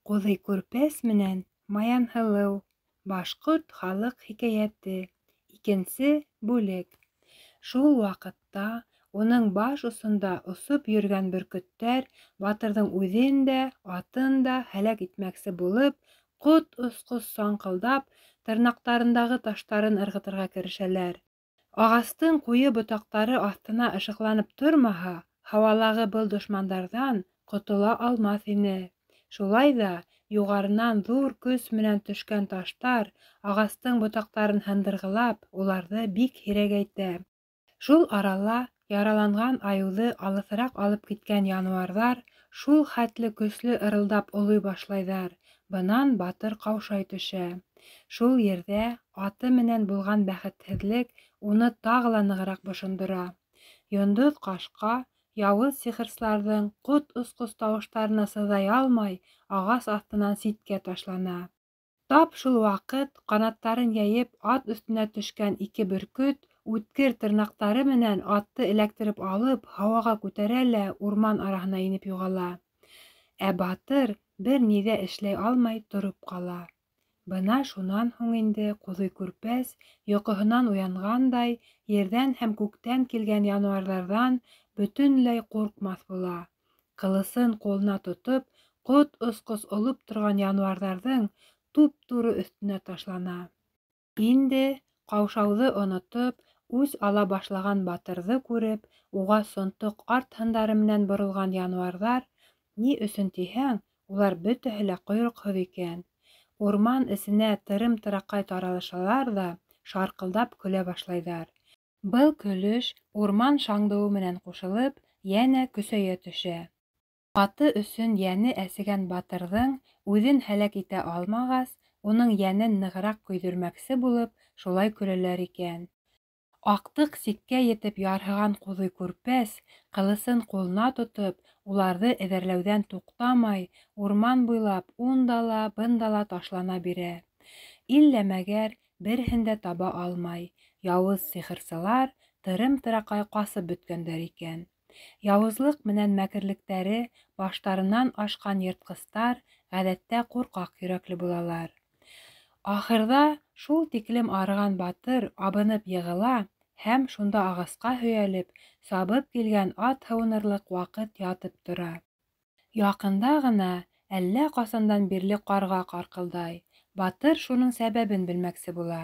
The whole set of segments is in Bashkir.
Ҡуҙый Күрпәс менән Маянһылыу. Башҡорт халыҡ хикәйәте. Икенсе бүлек. Шул ваҡытта уның баш осонда осоп йөргән бөркөттәр батырҙың үҙен дә, атын да һәләк итмәксе булып, ҡот осҡос саңҡылдап, тырнаҡтарындағы таштарын ырғытырға керешәләр. Ағастың ҡуйы ботаҡтары аҫтына ышыҡланып тормаһа, һауалағы был дошмандарҙан ҡотола алмаҫ ине. Шулай ҙа юғарынан ҙур көс менән төшкән таштар ағастың ботаҡтарын һындырғылап, уларҙы бик һирәгәйтә. Шул арала яраланған айыуҙы алыҫыраҡ алып киткән януарҙар шул хәтле көслө ырылдап олой башлайҙар. Бынан батыр ҡаушай төшә. Шул ерҙә аты менән булған бәхетһеҙлек уны тағы ла нығыраҡ бошондора. Йондоҙ ҡашҡа яуыз сихырсыларҙың ҡот осҡос тауыштарына сыҙай алмай, ағас аҫтынан ситкә ташлана. Тап шул ваҡыт ҡанаттарын йәйеп ат өҫтөнә төшкән ике бөркөт үткер тырнаҡтары менән атты эләктереп алып, һауаға күтәрә лә урман араһына инеп юғала. Ә батыр бер ни ҙә эшләй алмай тороп ҡала. Бына шунан һуң инде Ҡуҙый Күрпәс йоҡоһонан уянғандай, ерҙән һәм күктән килгән януарҙарҙан бөтөнләй ҡурҡмаҫ була. Ҡылысын ҡулына тотоп, ҡот осҡос олоп торған януарҙарҙың туп-тура өҫтөнә ташлана. Инде ҡаушауҙы онотоп, үс ала башлаған батырҙы күреп, уға сонтоҡ арт һындары менән боролған януарҙар, ни өсөн тиһәң, улар бөтәһе лә ҡойроҡһоҙ икән. Урман эсенә тырым-тыраҡай таралышалар ҙа шарҡылдап көлә башлайҙар. Был көлөш урман шаңдыуы менән ҡушылып, йәнә көсәйә төшә. Аты өсөн йәне әсегән батырҙың үҙен һәләк итә алмағас, уның йәнен нығыраҡ көйҙөрмәксе булып, шулай көләләр икән. Аҡтыҡ сиккә етеп ярһыған Ҡуҙый Күрпәс, ҡылысын ҡулына тотоп, уларҙы эҙәрләүҙән туҡтамай, урман буйлап унда ла, бында ла ташлана бирә. Иллә-мәгәр береһен дә таба алмай. Яуыз сихырсылар тырым-тыраҡай ҡасып бөткәндәр икән. Яуызлыҡ менән мәкерлектәре баштарынан ашҡан йыртҡыстар ғәҙәттә ҡурҡаҡ йөрәкле булалар. Ахырҙа шул тиклем арыған батыр абынып йығыла һәм шунда ағасҡа һөйәлеп, сабып килгән ат һыуынырлыҡ ваҡыт ятып тора. Яҡында ғына әллә ҡасандан бирле ҡарға ҡарҡылдай. Батыр шуның сәбәбен белмәксе була.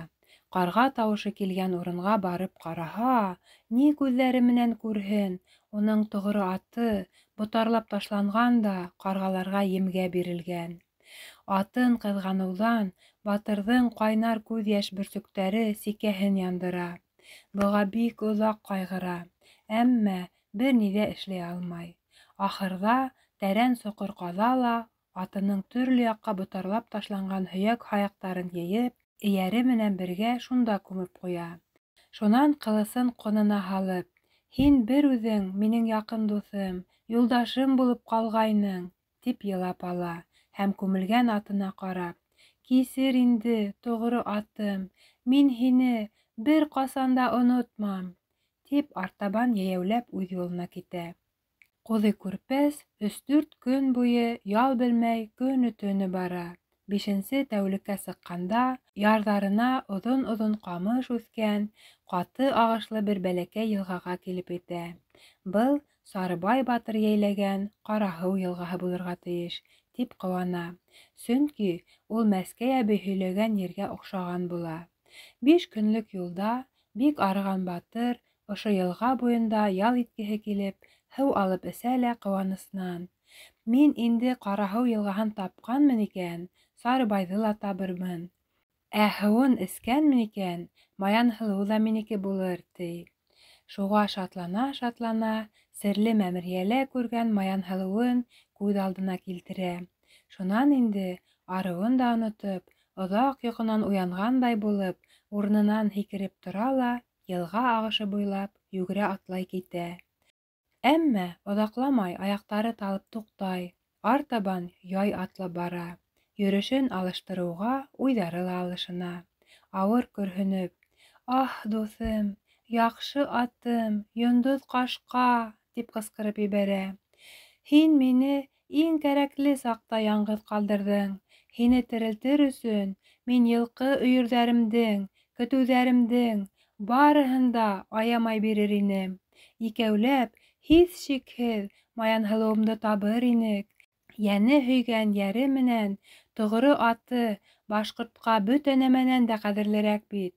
Ҡарға тауышы килгән урынға барып ҡараһа, ни күҙҙәре менән күрһен, уның тоғро аты ботарлап ташланған да ҡарғаларға емгә бирелгән. Атын ҡыҙғаныуҙан батырҙың ҡайнар күҙ йәш бөрсөктәре сикәһен яндыра. Быға бик оҙаҡ ҡайғыра, әммә бер ни ҙә эшләй алмай. Ахырҙа тәрән соҡор ҡаҙа ла, атының төрлө яҡҡа ботарлап ташланған һөйәк-һаяҡтарын йыйып, эйәре менән бергә шунда күмеп ҡуя. Шунан ҡылысын ҡонона һалып: «Һин бер үҙең, минең яҡын дуҫым, юлдашым булып ҡалғайның», тип йылап ала һәм күмелгән атына ҡарап: «Кисер инде, тоғро атым, мин һине бер ҡасан да онотмам», тип артабан йәйәүләп үҙ юлына китә. Ҡуҙый Күрпәс 3-4 көн буйы ял белмәй көнө-төнө бара. 5-нсе тәүлеккә сыҡҡанда, ярҙарына оҙон-оҙон ҡамыш үҫкән, ҡаты ағышлы бер бәләкәй йылғаға килеп етә. Был Сарыбай батыр йәйләгән Ҡараһыу йылғаһы булырға тейеш, тип ҡыуана. Сөнки ул Мәскәй әбей һөйләгән ергә оҡшаған була. 5 көнлөк юлда бик арыған батыр ошо йылға буйында ял иткеһе килеп, һыу алып эсә лә ҡыуанысынан: «Мин инде Ҡараһыу йылғаһын тапҡанмын икән, Сарыбайҙы ла табырмын. Ә һыуын эскәнмен икән, Маянһылыу ҙа минеке булыр», ти. Шуға шатлана-шатлана, серле мәмерйәлә күргән Маянһылыуын күҙ алдына килтерә. Шунан инде арыуын да онотоп, оҙаҡ йоҡонан уянғандай булып, урынынан һикереп тора ла йылға ағышы буйлап йүгерә-атлай китә. Әммә оҙаҡламай аяҡтары талып туҡтай, артабан яй атлап бара. Йөрөшөн алыштырыуға уйҙары ла алышына. Ауыр көрһөнөп: «Аһ, дуҫым, яҡшы атым, йондоҙ ҡашҡа!» тип ҡысҡырып ебәрә. «Һин мине иң кәрәкле саҡта яңғыҙ ҡалдырҙың. Һине терелтер өсөн мин йылҡы өйөрҙәремдең, көтөүҙәремдең барыһын да аямай бирер инем. Икәүләп, һис шикһеҙ, Маянһылыуымды табыр инек. Йәне һөйгән йәре менән тоғро аты башҡортҡа бөтә нәмәнән дә ҡәҙерлерәк бит.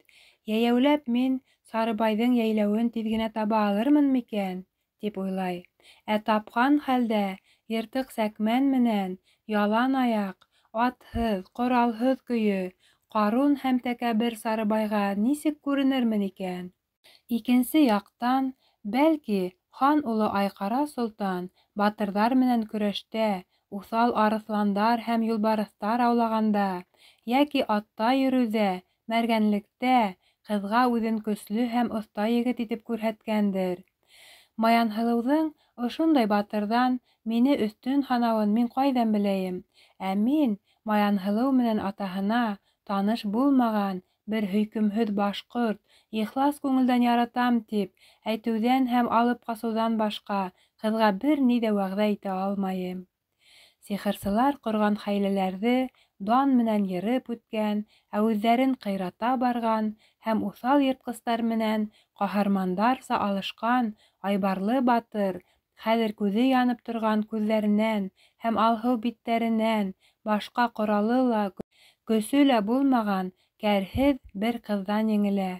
Йәйәүләп мин Сарыбайҙың йәйләүен тиҙ генә таба алырмын микән, тип уйлай. Ә тапҡан хәлдә йыртыҡ сәкмән менән, ялан аяҡ, атһыҙ, ҡоралһыҙ көйө, ҡарун һәм тәкәббер Сарыбайға нисек күренермен икән? Икенсе яҡтан, бәлки, хан улы Айҡара солтан батырҙар менән көрәштә, уҫал арыҫландар һәм юлбарыҫтар аулағанда, йәки атта йөрөүҙә, мәргәнлектә ҡыҙға үҙен көслө һәм оҫта егет итеп күрһәткәндер. Маянһылыуҙың ошондай батырҙан мине өҫтөн һанауын мин ҡайҙан беләйем? Ә мин Маянһылыу менән атаһына таныш булмаған бер һөйкөмһөҙ башҡорт, ихлас күңелдән яратам тип әйтеүҙән һәм алып ҡасыуҙан башҡа ҡыҙға бер ни ҙә вәғәҙә итә алмайым. Сихырсылар ҡорған хәйләләрҙе дан менән йырып үткән, ә үҙҙәрен ҡыйрата барған һәм уҫал йыртҡыстар менән ҡаһармандарса алышҡан Айбарлы батыр хәҙер күҙе янып торған күҙҙәренән һәм алһыу биттәренән башҡа ҡоралы ла, көсө лә булмаған кәрһеҙ бер ҡыҙҙан еңелә,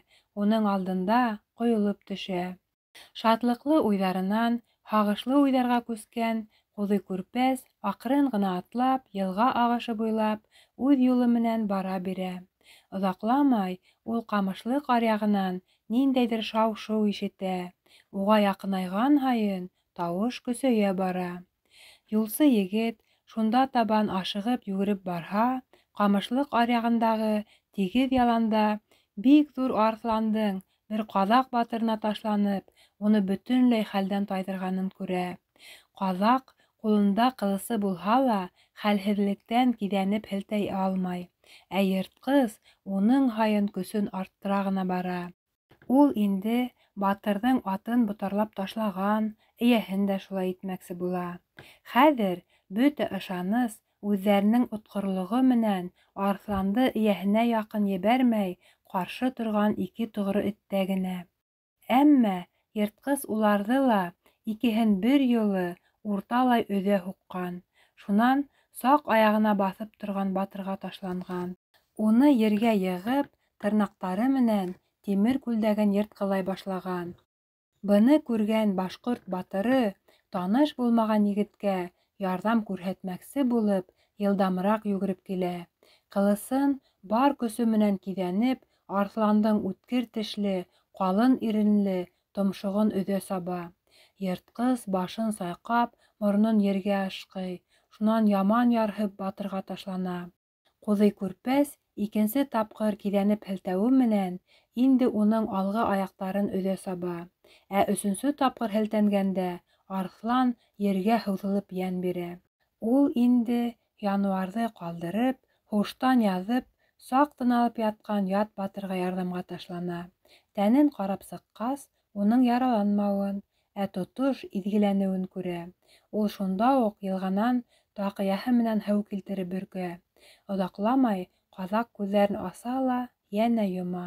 уның алдында ҡойолоп төшә. Шатлыҡлы уйҙарынан һағышлы уйҙарға күскән Ҡуҙый Күрпәс аҡрын ғына атлап, йылға ағышы буйлап, үҙ юлы менән бара бирә. Оҙаҡламай ул ҡамышлыҡ аръяғынан ниндәйҙер шау-шыу ишетә. Уға яҡынайған һайын тауыш көсәйә бара. Юлсы егет шунда табан ашығып йүгереп барһа, ҡамышлыҡ аръяғындағы тигеҙ яланда бик ҙур арыҫландың бер ҡаҙаҡ батырына ташланып, уны бөтөнләй хәлдән тайҙырғанын күрә. Ҡаҙаҡ ҡулында ҡылысы булһа ла, хәлһеҙлектән киҙәнеп һелтәй алмай, ә йыртҡыс уның һайын көсөн арттыра ғына бара. Ул инде батырҙың атын ботарлап ташлаған, эйәһен дә шулай итмәксе була. Хәҙер бөтә ышаныс үҙҙәренең отҡорлоғо менән арыҫланды эйәһенә яҡын ебәрмәй ҡаршы торған ике тоғро эттә генә. Әммә йыртҡыс уларҙы ла икеһен бер юлы урталай өҙә һуҡҡан. Шунан саҡ аяғына баҫып торған батырға ташланған. Уны ергә йығып, тырнаҡтары менән тимер күлдәген йыртҡылай башлаған. Быны күргән башҡорт батыры таныш булмаған егеткә ярҙам күрһәтмәксе булып, йылдамыраҡ йүгереп килә. Ҡылысын бар көсө менән киҙәнеп, арыҫландың үткер тешле, ҡалын иренле томшоғон өҙә саба. Йыртҡыс башын сайҡап, моронон ергә ышҡый, шунан яман ярһып батырға ташлана. Ҡуҙый Күрпәс икенсе тапҡыр киҙәнеп һелтәүе менән инде уның алғы аяҡтарын өҙә саба. Ә өсөнсө тапҡыр һелтәнгәндә арыҫлан ергә һуҙылып йән бирә. Ул инде януарҙы ҡалдырып, һуштан яҙып, саҡ тын алып ятҡан ят батырға ярҙамға ташлана. Тәнен ҡарап сыҡҡас, уның яраланмауын, ә тотош иҙгеләнеүен күрә. Ул шунда уҡ йылғанан таҡыяһы менән һыу килтереп бөркә. Оҙаҡламай ҡаҙаҡ күҙҙәрен аса ла йәнә йома.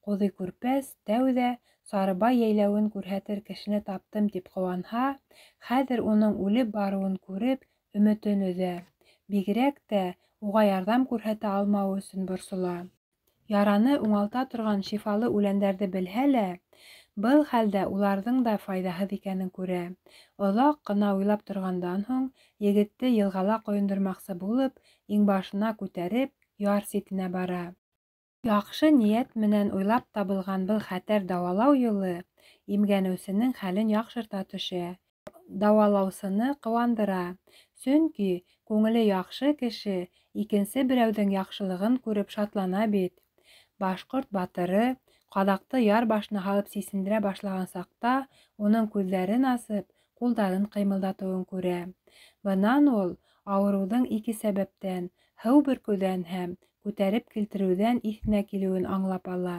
Ҡуҙый Күрпәс тәүҙә Сарыбай йәйләүен күрһәтер кешене таптым тип ҡыуанһа, хәҙер уның үлеп барыуын күреп, өмөтөн өҙә. Бигерәк тә уға ярҙам күрһәтә алмауы өсөн борсола. Яраны уңалта торған шифалы үләндәрҙе белһә лә, был хәлдә уларҙың да файҙаһыҙ икәнен күрә. Оҙаҡ ҡына уйлап торғандан һуң, егетте йылғала ҡойондормаҡсы булып, иңбашына күтәреп, яр ситенә бара. Яҡшы ниәт менән уйлап табылған был хәтәр дауалау юлы имгәнеүсенең хәлен яҡшырта төшә. Дауалаусыны ҡыуандыра. Сөнки күңеле яҡшы кеше икенсе берәүҙең яҡшылығын күреп шатлана бит. Башҡорт батыры ҡаҙаҡты яр башына һалып сисендерә башлаған саҡта уның күҙҙәрен асып, ҡулдарын ҡыймылдатыуын күрә. Бынан ул ауырыуҙың ике сәбәптән, һыу бөркөүҙән һәм күтәреп килтереүҙән иҫенә килеүен аңлап ала.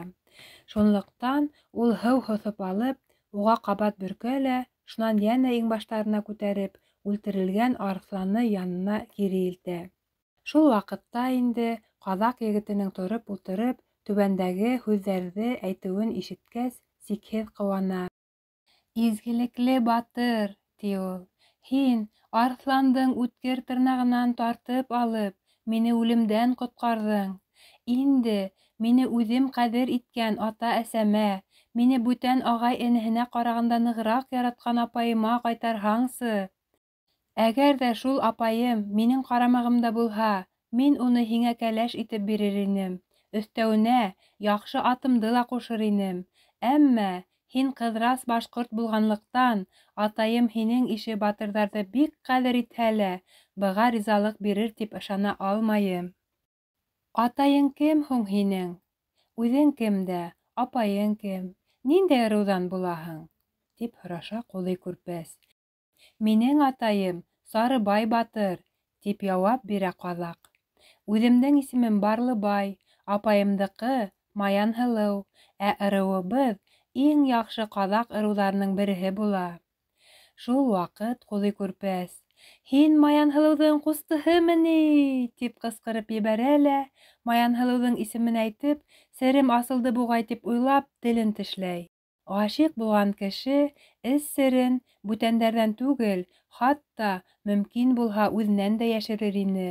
Шунлыҡтан ул һыу һоҫоп алып, уға ҡабат бөркә лә, шунан йәнә иңбаштарына күтәреп, үлтерелгән арыҫланы янына кире илтә. Шул ваҡытта инде ҡаҙаҡ егетенең тороп ултырып түбәндәге һүҙҙәрҙе әйтеүен ишеткәс, сикһеҙ ҡыуана. «Изгелекле батыр!» — ти ул. «Һин, арыҫландың үткер тырнағынан тартып алып, мине үлемдән ҡотҡарҙың. Инде мине үҙем ҡәҙер иткән ата-әсәмә, мине бүтән ағай-энеһенә ҡарағанда нығыраҡ яратҡан апайыма ҡайтарһаңсы. Әгәр ҙә шул апайым минең ҡарамағымда булһа, мин уны һиңә кәләш итеп бирер инем. Өҫтәүенә, яҡшы атымды ла ҡушыр инем. Әммә һин Ҡыҙырас башҡорт булғанлыҡтан, атайым һинең ише батырҙарҙы бик ҡәҙер итһә лә, быға ризалыҡ бирер тип ышана алмайым». «Атайың кем һуң һинең? Үҙең кем дә, апайың кем? Ниндәй ырыуҙан булаһың?» — тип һораша Ҡуҙый Күрпәс. «Минең атайым Сарыбай батыр», — тип яуап бирә ҡаҙаҡ. «Үҙемдең исемем Барлыбай, апайымдыҡы Маянһылыу, ә ырыуыбыҙ иң яҡшы ҡаҙаҡ ырыуҙарының береһе була». Шул ваҡыт Ҡуҙый Күрпәс: «Һин Маянһылыуҙың ҡустыһымы ни?» — тип ҡысҡырып ебәрә лә, Маянһылыуҙың исемен әйтеп, серем асылды буғай тип уйлап, телен тешләй. Ғашиҡ булған кеше эс серен бүтәндәрҙән түгел, хатта, мөмкин булһа, үҙенән дә йәшерер ине.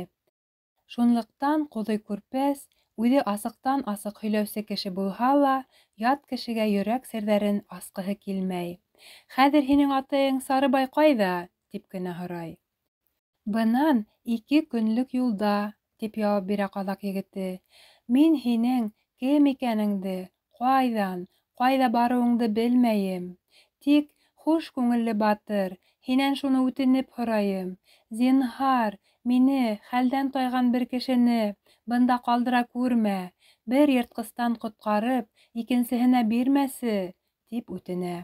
Шунлыҡтан Ҡуҙый Күрпәс, үҙе асыҡтан-асыҡ һөйләүсе кеше булһа ла, ят кешегә йөрәк серҙәрен асҡыһы килмәй. «Хәҙер һинең атайың Сарыбай ҡайҙа?» — тип кенә һорай. «Бынан 2 көнлөк юлда», — тип яуап бирә ҡаҙаҡ егете. «Мин һинең кем икәнеңде, ҡайҙа барыуыңды белмәйем. Тик, хуш күңелле батыр, һинән шуны үтенеп һорайым. Зинһар, мине, хәлдән тайған бер кешене, бында ҡалдыра күрмә. Бер йыртҡыстан ҡотҡарып, икенсеһенә бирмәсе», — тип үтенә.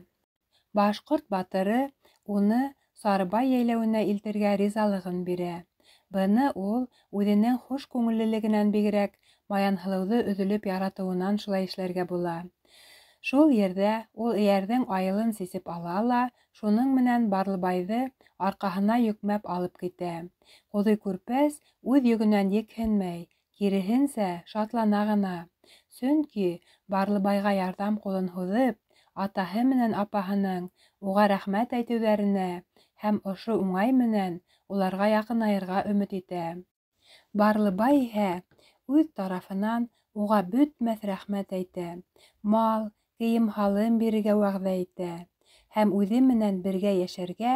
Башҡорт батыры уны Сарыбай йәйләүенә илтергә ризалығын бирә. Быны ул үҙенең хуш күңеллелегенән бигерәк Маянһылыуҙы өҙөлөп яратыуынан шулай эшләргә була. Шул ерҙә ул эйәрҙең айылын сисеп ала ла, шуның менән Барлыбайҙы арҡаһына йөкмәп алып китә. Ҡуҙый Күрпәс үҙ йөгөнән екһенмәй, киреһенсә шатлана ғына. Сөнки Барлыбайға ярҙам ҡулын һуҙып, атаһы менән апаһының уға рәхмәт әйтеүҙәренә һәм ошо уңай менән уларға яҡынайырға өмөт итә. Барлыбай иһә үҙ тарафынан уға бөтмәҫ рәхмәт әйтә, мал, кейем-һалым бирергә вәғәҙә итә һәм үҙе менән бергә йәшәргә,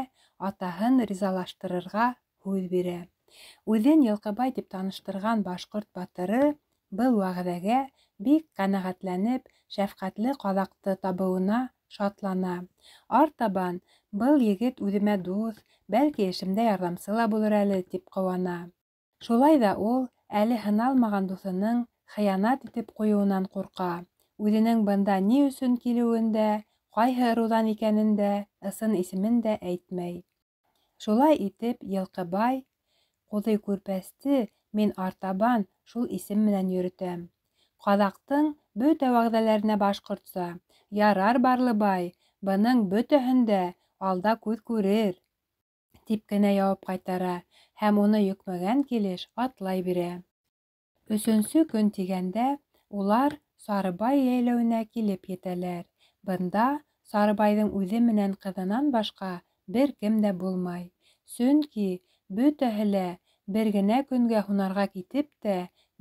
атаһын ризалаштырырға һүҙ бирә. Үҙен Йылҡыбай тип таныштырған башҡорт батыры был вәғәҙәгә бик ҡәнәғәтләнеп, шәфҡәтле ҡаҙаҡты табыуына шатлана. Артабан был егет үҙемә дуҫ, бәлки эшемдә ярҙамсы ла булыр әле, тип ҡыуана. Шулай ҙа ул әле һыналмаған дуҫының хыянат итеп ҡуйыуынан ҡурҡа. Үҙенең бында ни өсөн килеүен дә, ҡайһы ырыуҙан икәнен дә, ысын исемен дә әйтмәй. Шулай итеп, Йылҡыбай: «Ҡуҙый Күрпәсте мин артабан шул исем менән йөрөтәм. Ҡаҙаҡтың бөтә вәғәҙәләренә башҡортса: ярар, Барлыбай, бының бөтәһен дә алда күҙ күрер», — тип кенә яуап ҡайтара һәм уны йөкмәгән килеш атлай бирә. 3-нсө көн тигәндә улар Сарыбай йәйләүенә килеп етәләр. Бында Сарыбайҙың үҙе менән ҡыҙынан башҡа бер кем дә булмай. Сөнки бөтәһе лә бер генә көнгә һунарға китеп тә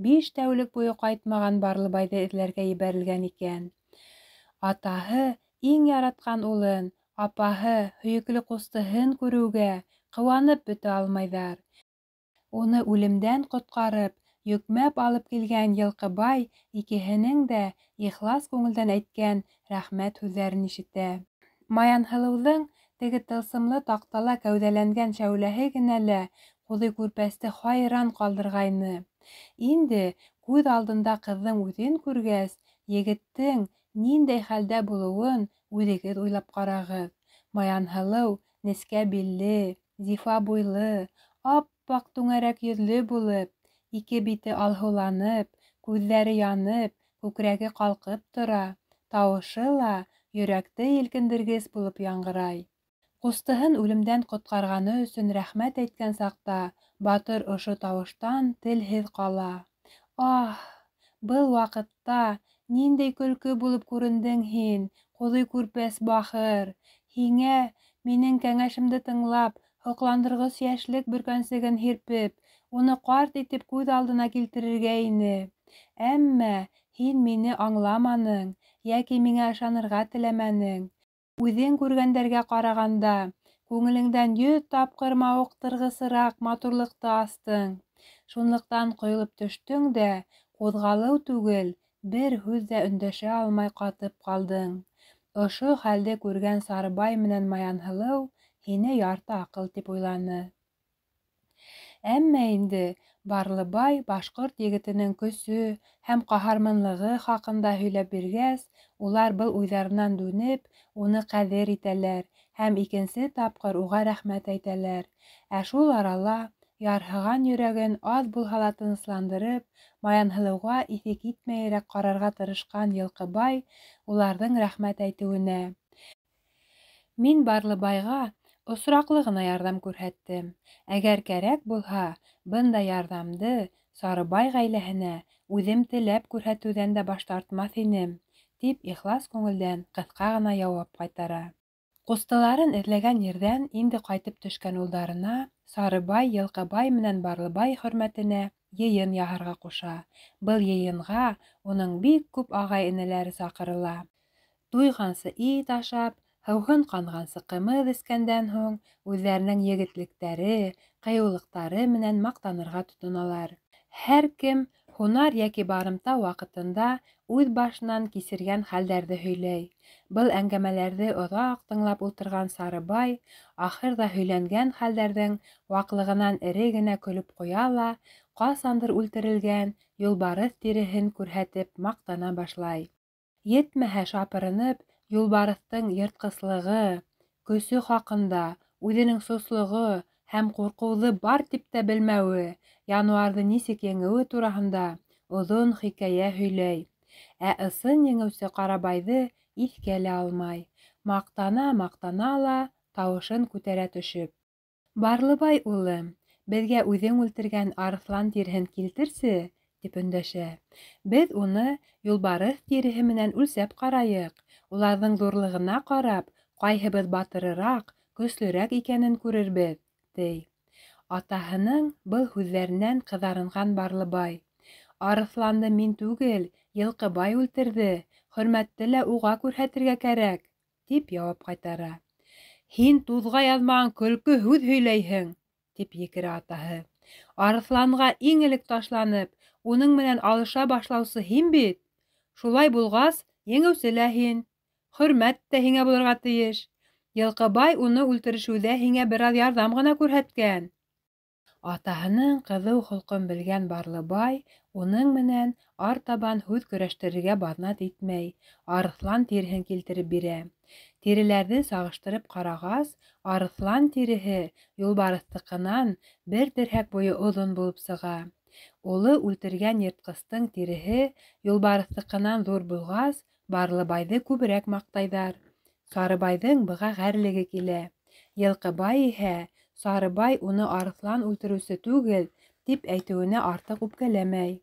5 тәүлек буйы ҡайтмаған Барлыбайҙы эҙләргә ебәрелгән икән. Атаһы иң яратҡан улын, апаһы һөйөклө ҡустыһын күреүгә ҡыуанып бөтә алмайҙар. Уны үлемдән ҡотҡарып, йөкмәп алып килгән Йылҡыбай икеһенең дә ихлас күңелдән әйткән рәхмәт һүҙҙәрен ишетә. Маянһылыуҙың теге тылсымлы таҡтала кәүҙәләнгән шәүләһе генә лә Ҡуҙый Күрпәсте хайран ҡалдырғайны. Инде күҙ алдында ҡыҙҙың үҙен күргәс, егеттең ниндәй хәлдә булыуын үҙегеҙ уйлап ҡарағыҙ. Маянһылыу нескә билле, зифа буйлы, ап-аҡ түңәрәк йөҙлө булып, ике бите алһыуланып, күҙҙәре янып, күкрәге ҡалҡып тора, тауышы ла йөрәкте елкендергес булып яңғырай. Ҡустыһын үлемдән ҡотҡарғаны өсөн рәхмәт әйткән саҡта, Батыр ошо тауыштан телһеҙ ҡала. Аһ, был ваҡытта ниндәй көлкө булып күрендең һин, ҡуҙый күрпәс бахыр! Һиңә, минең кәңәшемде тыңлап, һоҡландырғыс йәшлек бөркәнсеген һирпеп, уны ҡарт итеп күҙ алдына килтерергә ине. Әммә һин мине аңламаның, йәки миңә ышанырға теләмәнең. Үҙең күргәндәргә ҡарағанда, күңелеңдән 100 тапҡыр мауыҡтырғысыраҡ матурлыҡты астың. Шунлыҡтан ҡойолоп төштөң дә, ҡуҙғалыу түгел, бер һүҙ ҙә өндәшә алмай ҡатып ҡалдың. Ошо хәлде күргән Сарыбай менән Маянһылыу һине ярты аҡыл тип уйланы. Әммә инде Барлыбай башҡорт егетенең көсө һәм ҡаһарманлығы хаҡында һөйләп биргәс, улар был уйҙарынан дүнеп, уны ҡәҙер итәләр һәм икенсе тапҡыр уға рәхмәт әйтәләр. Ә шул арала ярһыған йөрәген аҙ булһа ла тынысландырып, Маянһылыуға иҫе китмәйерәк ҡарарға тырышҡан Йылҡыбай уларҙың рәхмәт әйтеүенә: «Мин Барлыбайға осраҡлы ғына ярҙам күрһәттем. Әгәр кәрәк булһа, бындай ярҙамды Сарыбай ғаиләһенә үҙем теләп күрһәтеүҙән дә баш тартмаҫ инем», тип ихлас күңелдән ҡыҫҡа ғына яуап ҡайтара. Ҡустыларын эҙләгән ерҙән инде ҡайтып төшкән улдарына Сарыбай Йылҡыбай менән Барлыбай хөрмәтенә йыйын яһарға ҡуша. Был йыйынға уның бик күп ағай-энеләре саҡырыла. Туйғансы ит ашап, һыуһын ҡанғансы ҡымыҙ эскәндән һуң үҙҙәренең егетлектәре, ҡыйыулыҡтары менән маҡтанырға тотоналар. Һәр кем һунар йәки барымта ваҡытында үҙ башынан кисергән хәлдәрҙе һөйләй. Был әңгәмәләрҙе оҙаҡ тыңлап ултырған Сарыбай ахырҙа һөйләнгән хәлдәрҙең ваҡлығынан эре генә көлөп ҡуя ла ҡасандыр үлтерелгән юлбарыҫ тиреһен күрһәтеп маҡтана башлай. Етмәһә шапырынып, юлбарыҫтың йыртҡыслығы, көсө хаҡында, үҙенең сослоғо һәм ҡурҡыуҙы бар тип тә белмәүе, януарҙы нисек еңеүе тураһында оҙон хикәйә һөйләй. Ә ысын еңеүсе Ҡарабайҙы иҫкә лә алмай. Маҡтана ла, тауышын күтәрә төшөп: «Барлыбай улым, беҙгә үҙең үлтергән арыҫлан тиреһен килтерсе», тип өндәшә. «Беҙ уны юлбарыҫ тиреһе менән үлсәп ҡарайыҡ. Уларҙың ҙурлығына ҡарап, ҡайһыбыҙ батырыраҡ, көслөрәк икәнен күрербеҙ», ти. Атаһының был һүҙҙәренән ҡыҙарынған Барлыбай: «Арыҫланды мин түгел, Йылҡыбай үлтерҙе, хөрмәтте лә уға күрһәтергә кәрәк», тип яуап ҡайтара. «Һин туҙға яҙмаған көлкө һүҙ һөйләйһең», тип екерә атаһы. «Арыҫланға иң элек ташланып, уның менән алыша башлаусы һин бит. Шулай булғас, еңеүсе лә һин. Хөрмәт тә һиңә булырға тейеш. Йылҡыбай уны үлтерешеүҙә һиңә бер аҙ ярҙам ғына күрһәткән». Атаһының ҡыҙыу холҡон белгән Барлыбай уның менән артабан һүҙ көрәштерергә баҙнат итмәй, арыҫлан тиреһен килтереп бирә. Тиреләрҙе сағыштырып ҡарағас, арыҫлан тиреһе юлбарыҫтыҡынан бер терһәк буйы оҙон булып сыға. Улы үлтергән йыртҡыстың тиреһе юлбарыҫтыҡынан ҙур булғас, Барлыбайҙы күберәк маҡтайҙар. Сарыбайҙың быға ғәрлеге килә. Йылҡыбай иһә Сарыбай уны арыҫлан үлтереүсе түгел тип әйтеүенә артыҡ үпкәләмәй.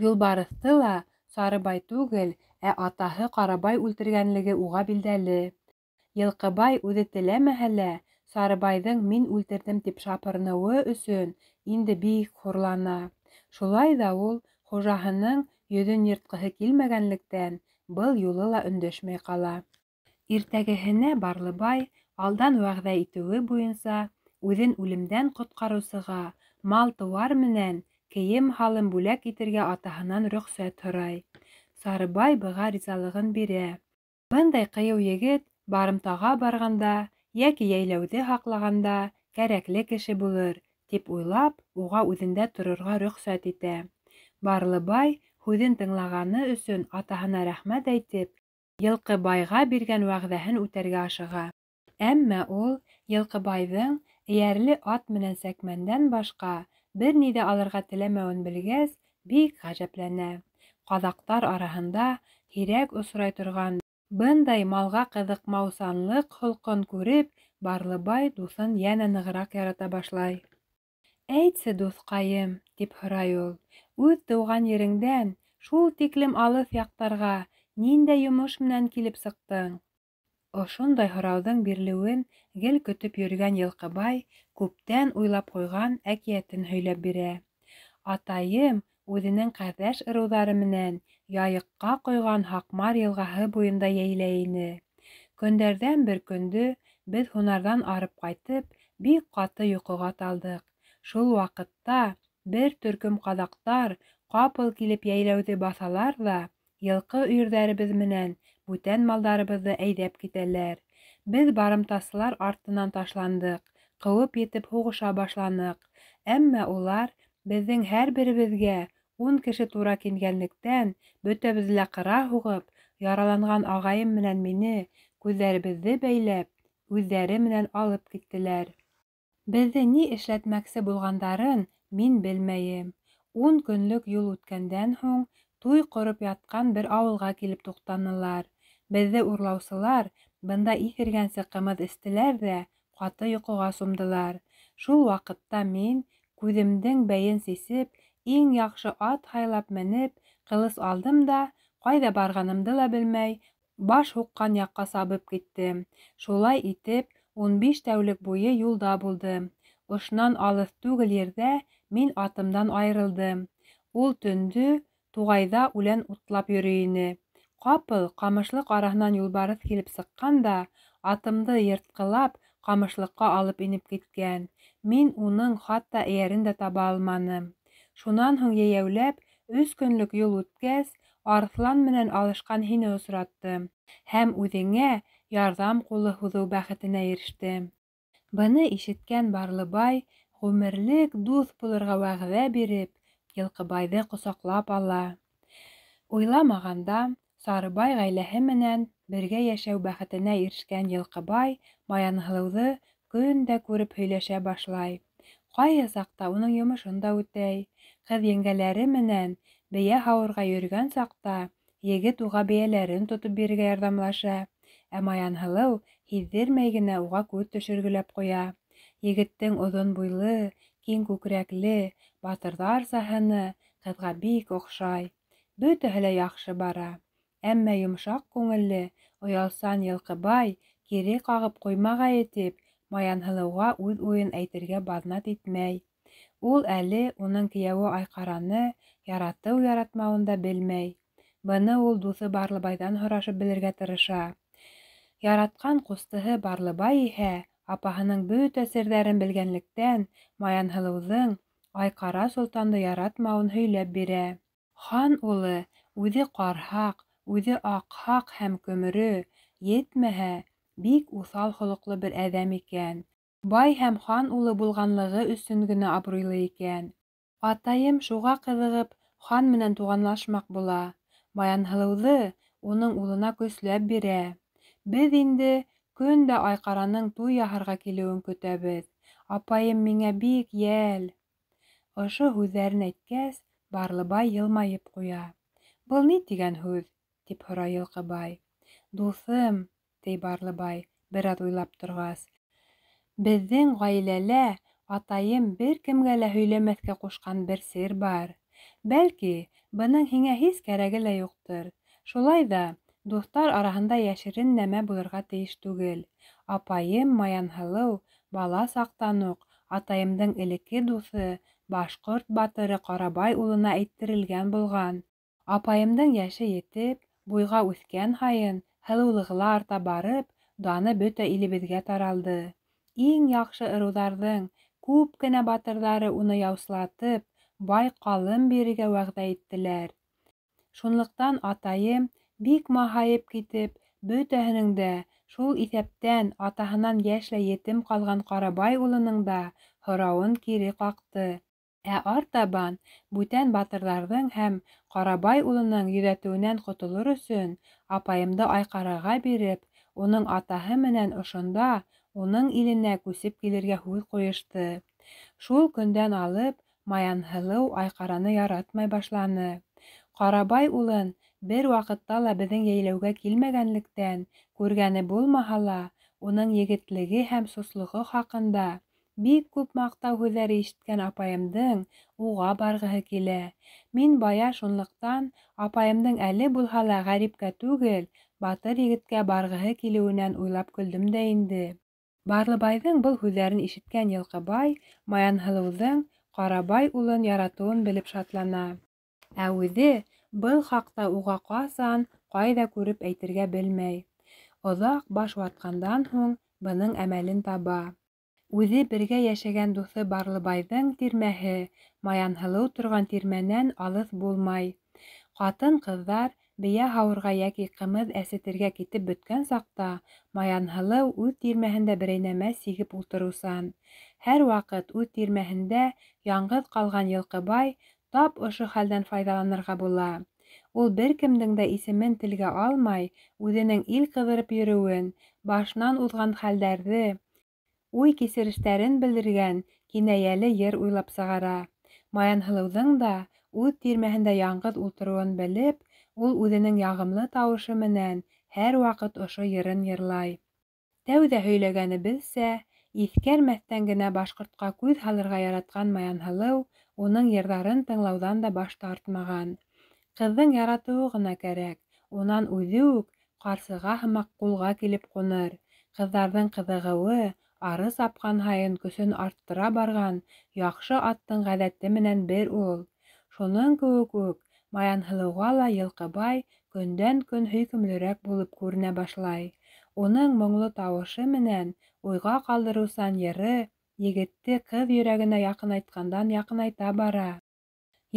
Юлбарыҫты ла Сарыбай түгел, ә атаһы Ҡарабай үлтергәнлеге уға билдәле. Йылҡыбай үҙе теләмәһә лә, Сарыбайҙың мин үлтерҙем тип шапырыныуы өсөн инде бик хурлана. Шулай ҙа ул хужаһының йөҙөн йыртҡыһы килмәгәнлектән, был юлы ла өндәшмәй ҡала. Иртәгеһенә Барлыбай алдан вәғәҙә итеүе буйынса үҙен үлемдән ҡотҡарыусыға мал-тыуар менән кейем-һалым бүләк итергә атаһынан рөхсәт һорай. Сарыбай быға ризалығын бирә. Бындай ҡыйыу егет барымтаға барғанда йәки йәйләүҙе һаҡлағанда кәрәкле кеше булыр, тип уйлап, уға үҙендә торорға рөхсәт итә. Барлыбай һүҙен тыңлағаны өсөн атаһына рәхмәт әйтеп, Йылҡыбайға биргән вәғәҙәһен үтәргә ашыға. Әммә ул Йылҡыбайҙың эйәрле ат менән сәкмәндән башҡа бер ни ҙә алырға теләмәүен белгәс, бик ғәжәпләнә. Ҡаҙаҡтар араһында һирәк осрай торған бындай малға ҡыҙыҡмаусанлыҡ холҡон күреп, Барлыбай дуҫын йәнә нығыраҡ ярата башлай. «Әйтсе, дуҫҡайым», — тип һорай ул, «үҙ тыуған ереңдән шул тиклем алыҫ яҡтарға ниндәй йомош менән килеп сыҡтың?» Ошондай һорауҙың бирелеүен гел көтөп йөрөгән Йылҡыбай күптән уйлап ҡуйған әкиәтен һөйләп бирә. «Атайым үҙенең ҡәрҙәш ырыуҙары менән Яйыҡҡа ҡойған Һаҡмар йылғаһы буйында йәйләй ине. Көндәрҙән бер көндө беҙ һунарҙан арып ҡайтып, бик ҡаты йоҡоға талдыҡ. Шул ваҡытта бер төркөм ҡаҙаҡтар ҡапыл килеп йәйләүҙе баҫалар ҙа, йылҡы өйөрҙәребеҙ менән бүтән малдарыбыҙҙы әйҙәп китәләр. Беҙ барымтасылар артынан ташландык, ҡыуып етеп һуғыша башланыҡ. Әммә улар беҙҙең һәр беребеҙгә 10 кеше тура килгәнлектән, бөтәбеҙ ҙә ҡыра һуғып, яраланған ағайым менән мине, күҙҙәребеҙҙе бәйләп, үҙҙәре менән алып киттеләр. Беҙҙе ни эшләтмәксе булғандарын мин белмәйем. 10 көнлөк юл үткәндән һуң, туй ҡороп ятҡан бер ауылға килеп туҡтанылар. Беҙҙе урлаусылар бында иҫергәнсе ҡымыҙ эстеләр ҙә ҡаты йоҡоға сумдылар. Шул ваҡытта мин, күҙемдең бәйен сисеп, иң яҡшы ат һайлап менеп, ҡылыс алдым да, ҡайҙа барғанымды ла белмәй, баш һуҡҡан яҡҡа сабып киттем. Шулай итеп, 15 тәүлек буйы юлда булдым. Ошонан алыҫ түгел ерҙә мин атымдан айырылдым. Ул төндө туғайҙа үлән утлап йөрөй ине. Ҡапыл ҡамышлыҡ араһынан юлбарыҫ килеп сыҡҡан да, атымды йыртҡылап, ҡамышлыҡҡа алып инеп киткән. Мин уның хатта эйәрен дә таба алманым. Шунан һуң йәйәүләп 3 көнлөк юл үткәс, Арыҫлан менән алышҡан һине осраттым һәм үҙеңә ярҙам ҡулы һуҙыу бәхетенә ирештем. Быны ишеткән Барлыбай, ғүмерлек дуҫ булырға вәғәҙә биреп, Йылҡыбайҙы ҡосаҡлап ала. Уйламағанда, Сарыбай ғаиләһе менән бергә йәшәү бәхетенә ирешкән Йылҡыбай Маянһылыуҙы көн дә күреп һөйләшә башлай. Ҡайһы саҡта уның йомошон да үтәй. Ҡыҙ еңгәләре менән бейә һауырға йөрөгән саҡта, егет уға бейәләрен тотоп бирергә ярҙамлаша, ә Маянһылыу һиҙҙермәй генә уға күҙ төшөргөләп ҡуя. Егеттең оҙон буйлы, киң күкрәкле, батырҙарсаһыны ҡыҙға бик оҡшай. Бөтәһе лә яҡшы бара. Әммә йомшаҡ күңелле, оялсан Йылҡыбай кире ҡағып ҡуймағайы тип, Маянһылыуға үҙ уйын әйтергә баҙнат итмәй. Ул әле уның кейәүе Айҡараны яратыу-яратмауын да белмәй. Быны ул дуҫы Барлыбайҙан һорашып белергә тырыша. Яратҡан ҡустыһы Барлыбай иһә, апаһының бөтә серҙәрен белгәнлектән, Маянһылыуҙың Айҡара Солтанды яратмауын һөйләп бирә. Хан улы, үҙе ҡарһаҡ, үҙе аҡһаҡ һәм көмөрө, етмәһә, бик уҫал холоҡло бер әҙәм икән. Бай һәм хан улы булғанлығы өсөн генә абруйлы икән. Атайым шуға ҡыҙығып, хан менән туғанлашмаҡ була. Маянһылыуҙы уның улына көсләп бирә. Беҙ инде көн дә Айҡараның туй яһарға килеүен көтәбеҙ. Апайым миңә бик йәл. Ошо һүҙҙәрен әйткәс, Барлыбай йылмайып ҡуя. «Был ни тигән һүҙ?» — тип һорай Йылҡыбай. «Дуҫым», — ти Барлыбай, бер аҙ уйлап торғас, «беҙҙең ғаиләлә атайым бер кемгә лә һөйләмәҫкә ҡушҡан бер сер бар. Бәлки, бының һиңә һис кәрәге лә юҡтыр. Шулай ҙа дуҫтар араһында йәшерен нәмә булырға тейеш түгел. Апайым Маянһылыу бала саҡтан уҡ атайымдың элекке дуҫы, башҡорт батыры Ҡарабай улына әйттерелгән булған. Апайымдың йәше етеп, буйға үҫкән һайын, һылыулығы ла арта барып, даны бөтә илебеҙгә таралды. Иң яҡшы ырыуҙарҙың күп кенә батырҙары уны яусылатып, бай ҡалым бирергә вәғәҙә иттеләр. Шунлыҡтан атайым, бик маһайып китеп, бөтәһенең дә, шул иҫәптән атаһынан йәшләй етем ҡалған Ҡарабай улының да һорауын кире ҡаҡты. Ә артабан бүтән батырҙарҙың һәм Ҡарабай улының йөҙәтеүенән ҡотолор өсөн, апайымды Айҡараға биреп, уның атаһы менән ошонда, уның иленә күсеп килергә һүҙ ҡуйышты. Шул көндән алып Маянһылыу Айҡараны яратмай башланы. Ҡарабай улын бер ваҡытта ла беҙҙең йәйләүгә килмәгәнлектән, күргәне булмаһа ла, уның егетлеге һәм сослығы хаҡында бик күп маҡтау һүҙҙәре ишеткән апайымдың уға барғыһы килә. Мин бая шунлыҡтан апайымдың әле булһа ла ғәрипкә түгел, батыр егеткә барғыһы килеүенән уйлап көлдөм дә инде. Барлыбайҙың был һүҙҙәрен ишеткән Йылҡыбай Маянһылыуҙың Ҡарабай улын яратыуын белеп шатлана. Ә үҙе был хаҡта уға ҡасан, ҡайҙа күреп әйтергә белмәй. Оҙаҡ баш ватҡандан һуң бының әмәлен таба. Үҙе бергә йәшәгән дуҫы Барлыбайҙың тирмәһе Маянһылыу торған тирмәнән алыҫ булмай. Ҡатын-ҡыҙҙар бейә һауырға йәки ҡымыҙ әсетергә китеп бөткән саҡта Маянһылыу үҙ тирмәһендә берәй нәмә сигеп ултырыусан. Һәр ваҡыт үҙ тирмәһендә яңғыҙ ҡалған Йылҡыбай тап ошо хәлдән файҙаланырға була. Ул бер кемдең дә исемен телгә алмай, үҙенең ил ҡыҙырып йөрөүен, башынан уҙған хәлдәрҙе, уй-кисерештәрен белдергән кинәйәле йыр уйлап сығара. Маянһылыуҙың да үҙ тирмәһендә яңғыҙ ултырыуын белеп, ул үҙенең яғымлы тауышы менән һәр ваҡыт ошо йырын йырлай. Тәүҙә һөйләгәнебеҙсә, иҫкәрмәҫтән генә башҡортҡа күҙ һалырға яратҡан Маянһылыу уның йырҙарын тыңлауҙан да баш тартмаған. Ҡыҙҙың яратыуы ғына кәрәк, унан үҙе үк ҡарсыға һымаҡ ҡулға килеп ҡуныр. Ҡыҙҙарҙың ҡыҙығыуы ары сапҡан һайын көсөн арттыра барған яҡшы аттың ғәҙәте менән бер ул. Шуның кеүек үк Маянһылыуға ла Йылҡыбай көндән-көн һөйкөмлөрәк булып күренә башлай. Уның моңло тауышы менән уйға ҡалдырыусан йыры егетте ҡыҙ йөрәгенә яҡынайтҡандан яҡынайта бара.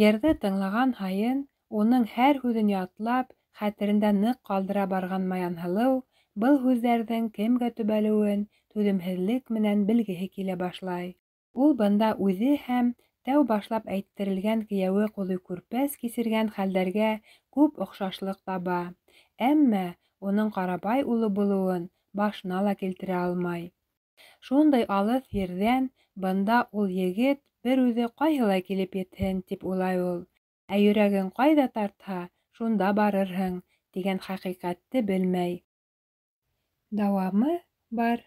Йырҙы тыңлаған һайын, уның һәр һүҙен ятлап, хәтерендә ныҡ ҡалдыра барған Маянһылыу был һүҙҙәрҙең кемгә төбәлеүен түҙемһеҙлек менән белгеһе килә башлай. Ул бында үҙе һәм тәү башлап әйттерелгән кейәүе Ҡоҙой Күрпәс кисергән хәлдәргә күп оҡшашлыҡ таба. Әммә уның Ҡарабай улы булыуын башына ла килтерә алмай. Шундай алыҫ ерҙән бында ул егет бер үҙе ҡайһылай килеп етһен, тип уйлай ул. Ә йөрәгең ҡайҙа тартһа, шунда барырһың, тигән хәҡиҡәтте белмәй. Дауамы бар.